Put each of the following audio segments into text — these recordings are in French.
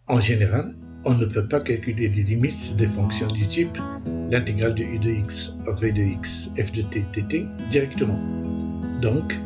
En général, on ne peut pas calculer les limites des fonctions du type l'intégrale de u de x, v de x, f de t dt directement. Donc,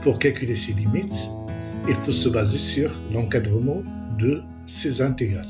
pour calculer ces limites, il faut se baser sur l'encadrement de ces intégrales.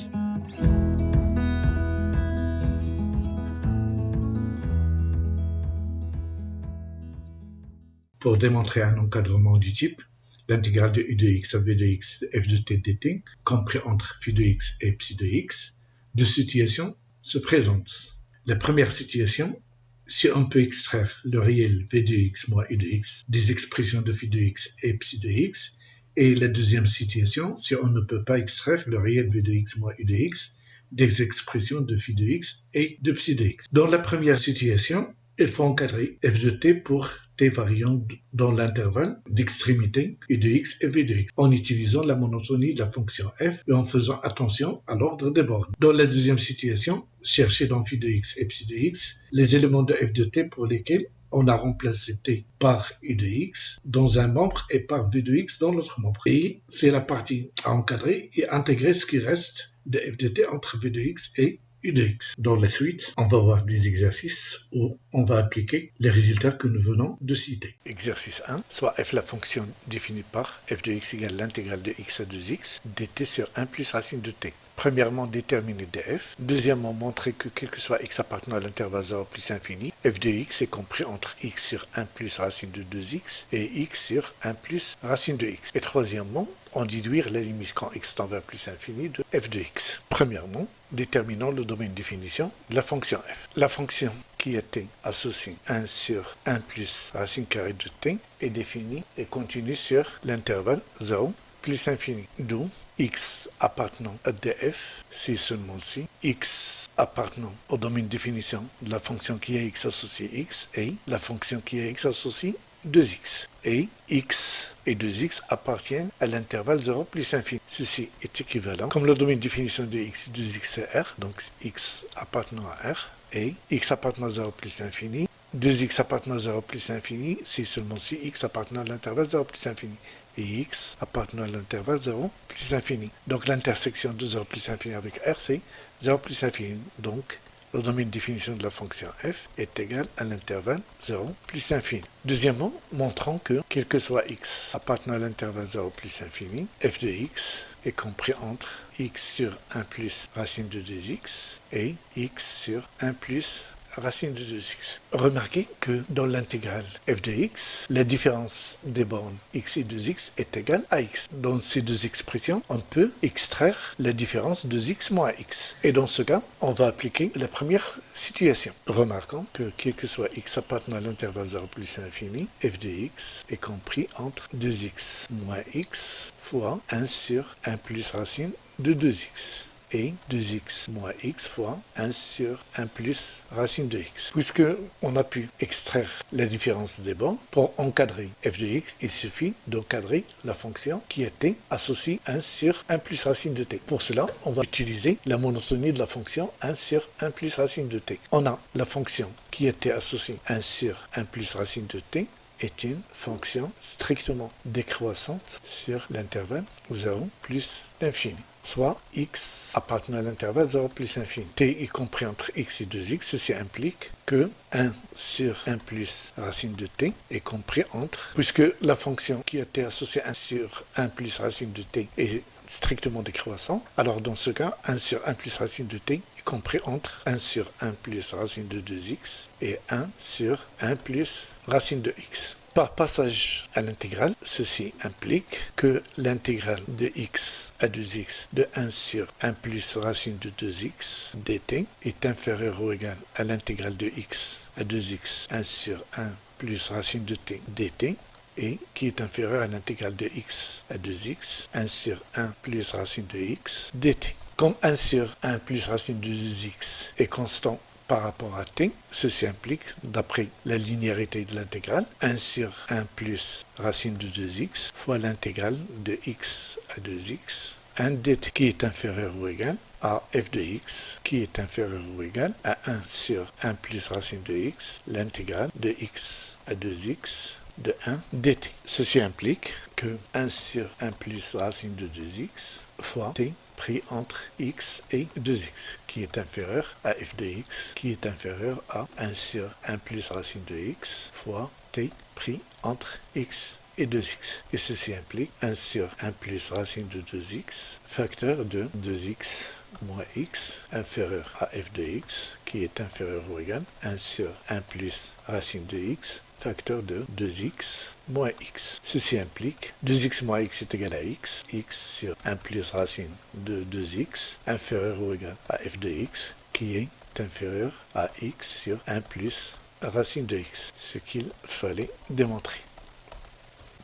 Pour démontrer un encadrement du type l'intégrale de u de x, v de x, f de t dt, compris entre phi de x et psi de x, deux situations se présentent. La première situation, si on peut extraire le réel v de x moins u de x des expressions de phi de x et psi de x, et la deuxième situation, si on ne peut pas extraire le réel v de x moins u de x des expressions de phi de x et de psi de x. Dans la première situation, il faut encadrer f de t pour t variant dans l'intervalle d'extrémité u de x et v de x en utilisant la monotonie de la fonction f et en faisant attention à l'ordre des bornes. Dans la deuxième situation, chercher dans phi de x et psi de x les éléments de f de t pour lesquels on a remplacé t par u de x dans un membre et par v de x dans l'autre membre. Et c'est la partie à encadrer et intégrer ce qui reste de f de t entre v de x et u de x. Dans la suite, on va voir des exercices où on va appliquer les résultats que nous venons de citer. Exercice 1, soit f la fonction définie par f de x égale l'intégrale de x à 2x dt sur 1 plus racine de t. Premièrement, déterminer df. Deuxièmement, montrer que quel que soit x appartenant à l'intervalle 0 plus infini, f de x est compris entre x sur 1 plus racine de 2x et x sur 1 plus racine de x. Et troisièmement, en déduire la limite quand x tend vers plus infini de f de x. Premièrement, déterminons le domaine de définition de la fonction f. La fonction qui était associée 1 sur 1 plus racine carrée de t est définie et continue sur l'intervalle 0 plus infini, d'où x appartenant à df, c'est seulement si x appartenant au domaine de définition de la fonction qui est x associée x et la fonction qui est x associée 2x. Et x et 2x appartiennent à l'intervalle 0 plus infini. Ceci est équivalent, comme le domaine de définition de x et 2x c'est R, donc x appartenant à R, et x appartenant à 0 plus infini, 2x appartenant à 0 plus infini, c'est seulement si x appartenant à l'intervalle 0 plus infini. Et x appartenant à l'intervalle 0 plus infini. Donc l'intersection de 0 plus infini avec R, c'est 0 plus infini. Donc le domaine de définition de la fonction f est égal à l'intervalle 0 plus infini. Deuxièmement, montrons que, quel que soit x appartenant à l'intervalle 0 plus infini, f de x est compris entre x sur 1 plus racine de 2x et x sur 1 plus racine de 2x. Remarquez que dans l'intégrale f de x, la différence des bornes x et 2x est égale à x. Dans ces deux expressions, on peut extraire la différence de x moins x. Et dans ce cas, on va appliquer la première situation. Remarquons que quel que soit x appartenant à l'intervalle 0 plus infini, f de x est compris entre 2x moins x fois 1 sur 1 plus racine de 2x. Et 2x moins x fois 1 sur 1 plus racine de x. Puisque on a pu extraire la différence des bornes, pour encadrer f de x, il suffit d'encadrer la fonction qui était associée 1 sur 1 plus racine de t. Pour cela, on va utiliser la monotonie de la fonction 1 sur 1 plus racine de t. On a la fonction qui était associée 1 sur 1 plus racine de t est une fonction strictement décroissante sur l'intervalle 0 plus l'infini. Soit x appartenant à l'intervalle 0 plus infini. T est compris entre x et 2x, ceci implique que 1 sur 1 plus racine de t est compris entre, puisque la fonction qui a été associée à 1 sur 1 plus racine de t est strictement décroissant, alors dans ce cas, 1 sur 1 plus racine de t est compris entre 1 sur 1 plus racine de 2x et 1 sur 1 plus racine de x. Par passage à l'intégrale, ceci implique que l'intégrale de x à 2x de 1 sur 1 plus racine de 2x dt est inférieure ou égale à l'intégrale de x à 2x 1 sur 1 plus racine de t dt et qui est inférieure à l'intégrale de x à 2x 1 sur 1 plus racine de x dt. Comme 1 sur 1 plus racine de 2x est constant par rapport à t, ceci implique, d'après la linéarité de l'intégrale, 1 sur 1 plus racine de 2x fois l'intégrale de x à 2x, 1 dt qui est inférieur ou égal à f de x qui est inférieur ou égal à 1 sur 1 plus racine de x, l'intégrale de x à 2x de 1 dt. Ceci implique que 1 sur 1 plus racine de 2x fois t pris entre x et 2x, qui est inférieur à f de x, qui est inférieur à 1 sur 1 plus racine de x fois t pris entre x et 2x. Et ceci implique 1 sur 1 plus racine de 2x, facteur de 2x moins x, inférieur à f de x, qui est inférieur ou égal 1 sur 1 plus racine de x, facteur de 2x moins x. Ceci implique 2x moins x est égal à x sur 1 plus racine de 2x, inférieur ou égal à f de x, qui est inférieur à x sur 1 plus racine de x, ce qu'il fallait démontrer.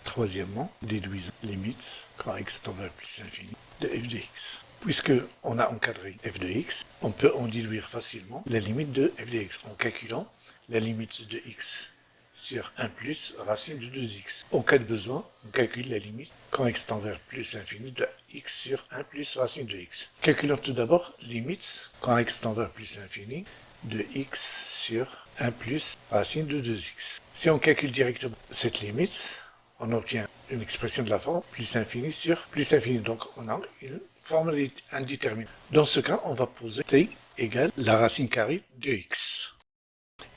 Troisièmement, déduisons limite quand x tend vers plus infini de f de x. Puisque on a encadré f de x, on peut en déduire facilement la limite de f de x en calculant la limite de x sur 1 plus racine de 2x. En cas de besoin, on calcule la limite quand x tend vers plus infini de x sur 1 plus racine de x. Calculons tout d'abord limite quand x tend vers plus infini de x sur 1 plus racine de 2x. Si on calcule directement cette limite, on obtient une expression de la forme plus infini sur plus infini. Donc on a une formule indéterminée. Dans ce cas, on va poser t égale la racine carrée de x.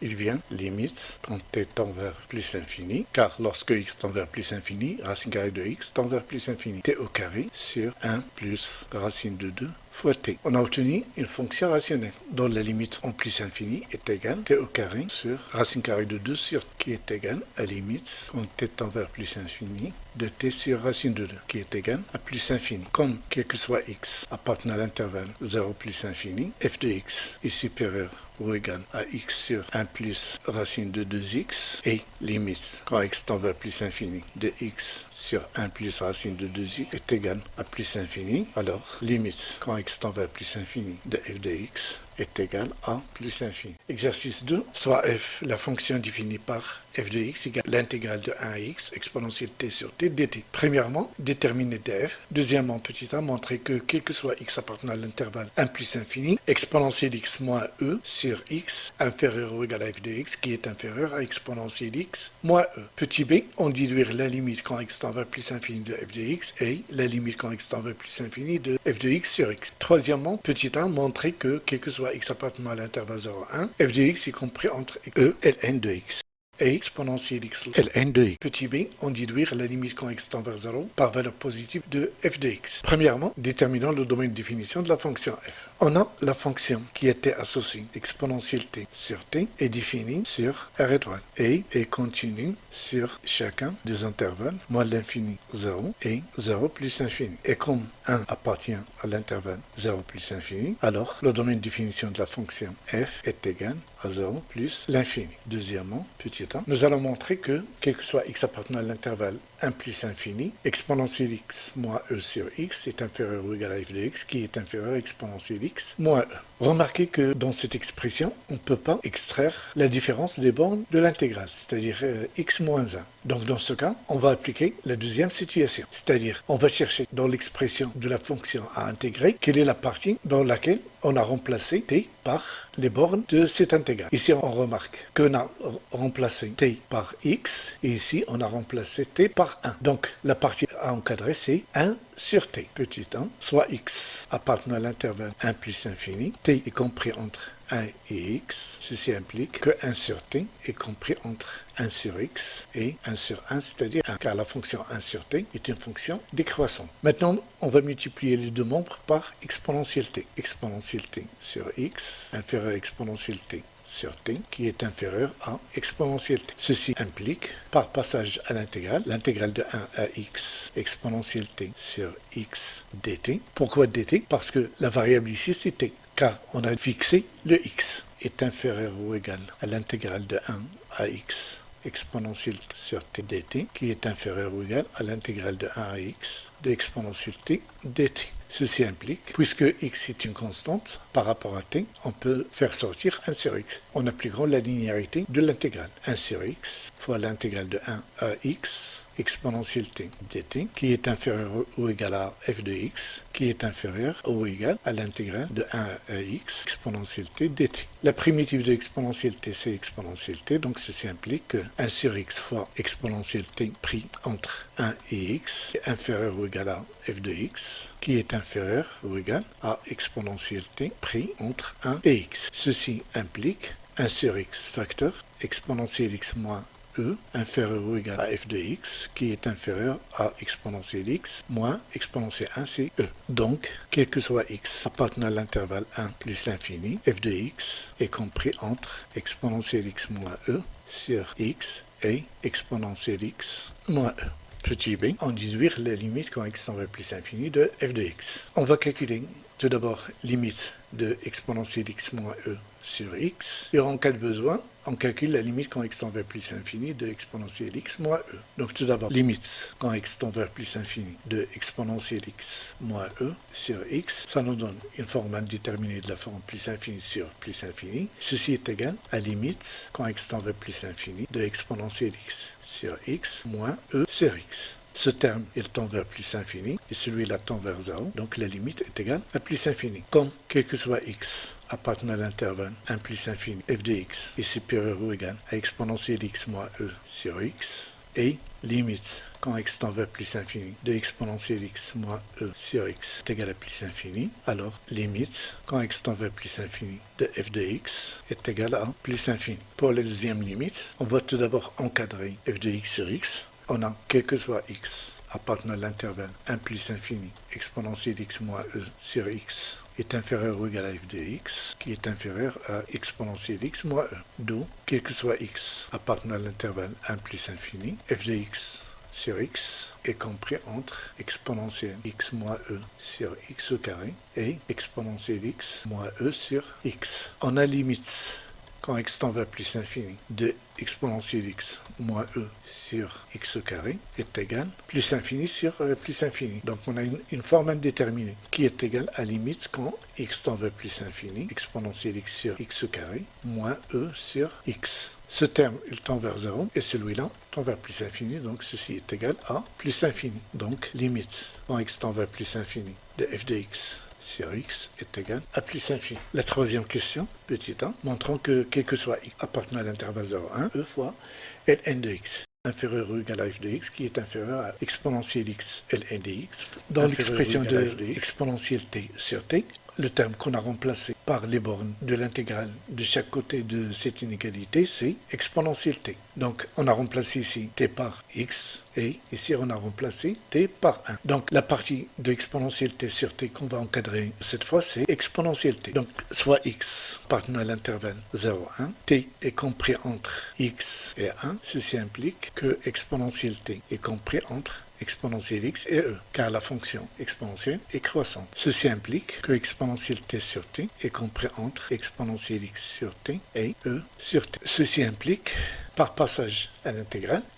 Il vient limite quand t tend vers plus infini, car lorsque x tend vers plus infini, racine carrée de x tend vers plus infini. T au carré sur 1 plus racine de 2 fois t. On a obtenu une fonction rationnelle dont la limite en plus infini est égale t au carré sur racine carrée de 2 sur qui est égale à limite quand t tend vers plus infini de t sur racine de 2 qui est égale à plus infini. Comme quel que soit x appartenant à l'intervalle 0 plus infini, f de x est supérieur ou égal à x sur 1 plus racine de 2x et limite quand x tend vers plus infini de x sur 1 plus racine de 2x est égal à plus infini, alors limite quand x tend vers plus infini de f de x est égal à plus infini. Exercice 2, soit f, la fonction définie par f de x égale l'intégrale de 1 à x exponentielle t sur t dt. Premièrement, déterminer df. Deuxièmement, petit a, montrer que quel que soit x appartenant à l'intervalle 1 plus infini, exponentielle x moins e sur x inférieur ou égal à f de x qui est inférieur à exponentielle x moins e. Petit b, on déduire la limite quand x tend vers plus infini de f de x et la limite quand x tend vers plus infini de f de x sur x. Troisièmement, petit a, montrer que quel que soit x appartenant à l'intervalle 0 1, f de x est compris entre e et ln de x et exponentielle x ln de x. Petit b, on déduire la limite quand x tend vers 0 par valeur positive de f de x. Premièrement, déterminons le domaine de définition de la fonction f. On a la fonction qui était associée exponentielle t sur t est définie sur r étoile et est continue sur chacun des intervalles moins l'infini 0 et 0 plus infini. Et comme 1 appartient à l'intervalle 0 plus infini, alors le domaine de définition de la fonction f est égal à 0 plus l'infini. Deuxièmement, petit a, nous allons montrer que, quel que soit x appartenant à l'intervalle 1 plus infini, exponentielle x moins e sur x est inférieur ou égal à f de x qui est inférieur à exponentielle x moins e. Remarquez que dans cette expression, on ne peut pas extraire la différence des bornes de l'intégrale, c'est-à-dire x moins 1. Donc dans ce cas, on va appliquer la deuxième situation, c'est-à-dire on va chercher dans l'expression de la fonction à intégrer quelle est la partie dans laquelle on a remplacé t par les bornes de cette intégrale. Ici, on remarque qu'on a remplacé t par x et ici, on a remplacé t par 1. Donc la partie à encadrer, c'est 1 sur t, petit 1, soit x appartenant à l'intervalle 1 plus infini, t est compris entre 1 et x, ceci implique que 1 sur t est compris entre 1 sur x et 1 sur 1, c'est-à-dire 1, car la fonction 1 sur t est une fonction décroissante. Maintenant, on va multiplier les deux membres par exponentielle t. Exponentielle t sur x, inférieur à exponentielle t sur t, qui est inférieur à exponentielle t. Ceci implique, par passage à l'intégrale de 1 à x, exponentielle t sur x dt. Pourquoi dt? Parce que la variable ici, c'est t, car on a fixé le x est inférieur ou égal à l'intégrale de 1 à x exponentielle t sur t dt, qui est inférieur ou égal à l'intégrale de 1 à x de exponentielle t dt. Ceci implique, puisque x est une constante par rapport à t, on peut faire sortir 1 sur x en appliquant la linéarité de l'intégrale. 1 sur x fois l'intégrale de 1 à x exponentielle t dt qui est inférieur ou égal à f de x qui est inférieur ou égal à l'intégrale de 1 à x exponentielle t dt. La primitive de exponentielle t c'est exponentielle t, donc ceci implique que 1 sur x fois exponentielle t pris entre 1 et x est inférieur ou égal à f de x qui est inférieur ou égal à exponentielle t pris entre 1 et x. Ceci implique 1 sur x facteur exponentielle x moins e inférieur ou égal à f de x qui est inférieur à exponentielle x moins exponentielle 1 c'est e. Donc, quel que soit x appartenant à l'intervalle 1 plus l'infini, f de x est compris entre exponentielle x moins e sur x et exponentielle x moins e. Petit b, en déduire les limites quand x tend vers plus l'infini de f de x. On va calculer tout d'abord limite de exponentielle x moins e sur x, et en cas de besoin, on calcule la limite quand x tend vers plus l'infini de exponentielle x moins e. Donc tout d'abord, limite quand x tend vers plus l'infini de exponentielle x moins e sur x, ça nous donne une forme indéterminée de la forme plus infini sur plus infini. Ceci est égal à limite quand x tend vers plus l'infini de exponentielle x sur x moins e sur x. Ce terme, il tend vers plus infini, et celui-là tend vers 0, donc la limite est égale à plus infini. Comme, quel que soit x appartenant à l'intervalle 1 plus infini, f de x est supérieur ou égal à exponentielle x moins e sur x, et limite, quand x tend vers plus infini, de exponentielle x moins e sur x est égal à plus infini, alors limite, quand x tend vers plus infini, de f de x est égal à plus infini. Pour la deuxième limite, on va tout d'abord encadrer f de x sur x. On a, quel que soit x appartenant à l'intervalle 1 plus infini, exponentielle x moins e sur x est inférieur ou égal à f de x, qui est inférieur à exponentielle x moins e. D'où, quel que soit x appartenant à l'intervalle 1 plus infini, f de x sur x est compris entre exponentielle x moins e sur x au carré et exponentielle x moins e sur x. On a limite quand x tend vers plus l'infini de exponentielle x moins e sur x au carré est égal plus infini sur plus infini. Donc on a une forme indéterminée qui est égale à limite quand x tend vers plus infini, exponentielle x sur x au carré moins e sur x. Ce terme, il tend vers 0 et celui-là tend vers plus infini, donc ceci est égal à plus infini. Donc limite quand x tend vers plus infini de f de x sur x est égal à plus infini. La troisième question, petit a, montrant que quel que soit x appartenant à l'intervalle 0, 1, e fois ln de x inférieur ou égal à f de x qui est inférieur à exponentielle x ln de x. Dans l'expression de exponentielle t sur t, le terme qu'on a remplacé par les bornes de l'intégrale de chaque côté de cette inégalité, c'est exponentielle t. Donc, on a remplacé ici t par x, et ici, on a remplacé t par 1. Donc, la partie de exponentielle t sur t qu'on va encadrer cette fois, c'est exponentielle t. Donc, soit x appartenant à l'intervalle 0, 1, t est compris entre x et 1. Ceci implique que exponentielle t est compris entre exponentielle x et e, car la fonction exponentielle est croissante. Ceci implique que exponentielle t sur t est compris entre exponentielle x sur t et e sur t. Ceci implique, par passage à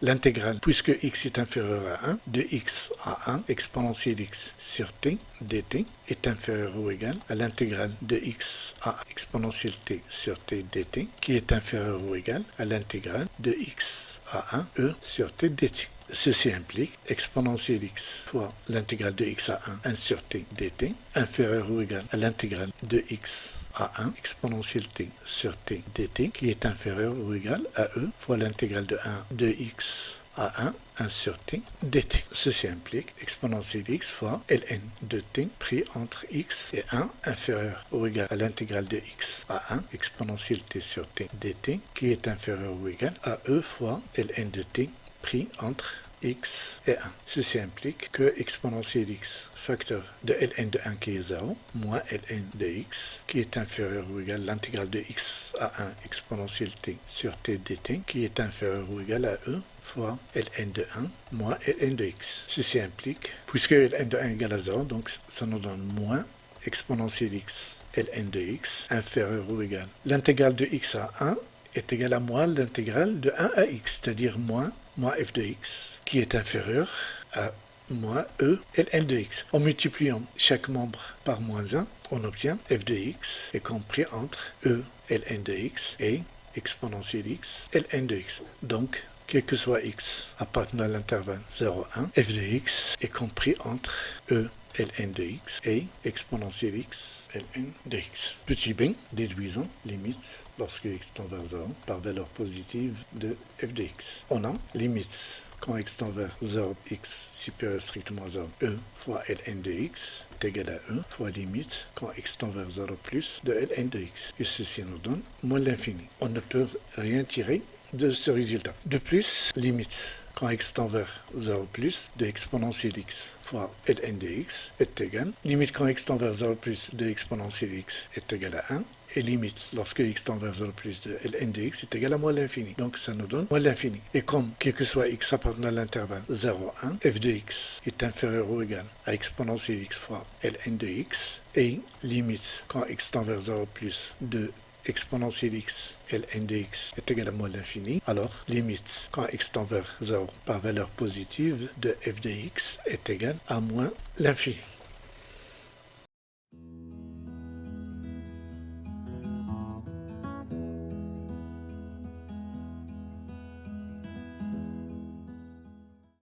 l'intégrale, puisque x est inférieur à 1, de x à 1, exponentielle x sur t dt est inférieur ou égal à l'intégrale de x à exponentielle t sur t dt, qui est inférieur ou égal à l'intégrale de x à 1 e sur t dt. Ceci implique exponentielle x fois l'intégrale de x à 1, 1 sur t dt, inférieur ou égal à l'intégrale de x à 1, exponentielle t sur t dt, qui est inférieur ou égal à e fois l'intégrale de 1 de x à 1, 1 sur t dt. Ceci implique exponentielle x fois ln de t pris entre x et 1 inférieur ou égal à l'intégrale de x à 1, exponentielle t sur t dt, qui est inférieur ou égal à e fois ln de t pris entre x et 1. Ceci implique que exponentielle x facteur de ln de 1 qui est 0 moins ln de x qui est inférieur ou égal à l'intégrale de x à 1 exponentielle t sur t dt qui est inférieur ou égal à e fois ln de 1 moins ln de x. Ceci implique, puisque ln de 1 égale à 0, donc ça nous donne moins exponentielle x ln de x inférieur ou égal. L'intégrale de x à 1 est égal à moins l'intégrale de 1 à x, c'est-à-dire moins f de x, qui est inférieur à moins e ln de x. En multipliant chaque membre par moins 1, on obtient f de x est compris entre e ln de x et exponentielle x ln de x. Donc, quel que soit x appartenant à l'intervalle 0, 1, f de x est compris entre e ln de x et exponentielle x ln de x. Petit b, déduisons limite lorsque x tend vers 0 par valeur positive de f de x. On a limite quand x tend vers 0, x supérieur strictement à 0, e fois ln de x est égal à e fois limite quand x tend vers 0 plus de ln de x. Et ceci nous donne moins l'infini. On ne peut rien tirer de ce résultat. De plus, limite quand x tend vers 0 plus de exponentielle x fois ln de x est égal. Limite quand x tend vers 0 plus de exponentielle x est égal à 1. Et limite lorsque x tend vers 0 plus de ln de x est égal à moins l'infini. Donc ça nous donne moins l'infini. Et comme quel que soit x appartenant à l'intervalle 0, 1, f de x est inférieur ou égal à exponentielle x fois ln de x, et limite quand x tend vers 0 plus de exponentielle x ln de x est égal à moins l'infini, alors limite quand x tend vers 0 par valeur positive de f de x est égal à moins l'infini.